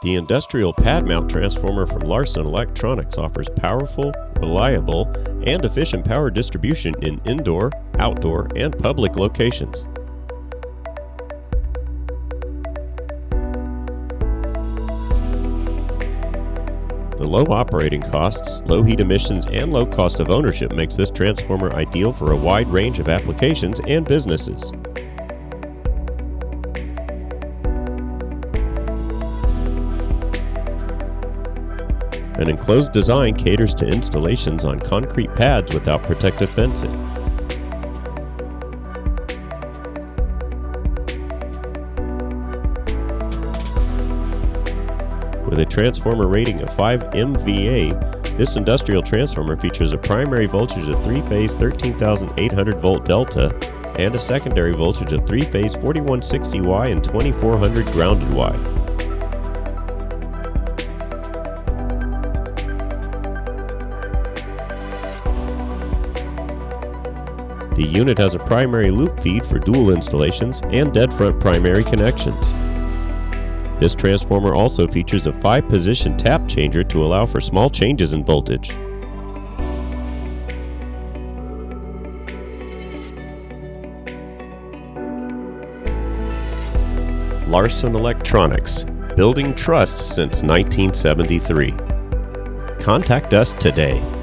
The industrial pad mount transformer from Larson Electronics offers powerful, reliable, and efficient power distribution in indoor, outdoor, and public locations. The low operating costs, low heat emissions, and low cost of ownership makes this transformer ideal for a wide range of applications and businesses. An enclosed design caters to installations on concrete pads without protective fencing. With a transformer rating of 5 MVA, this industrial transformer features a primary voltage of 3-phase 13,800 volt delta and a secondary voltage of 3-phase 4160Y and 2400 grounded Y. The unit has a primary loop feed for dual installations and dead front primary connections. This transformer also features a 5-position tap changer to allow for small changes in voltage. Larson Electronics, building trust since 1973. Contact us today.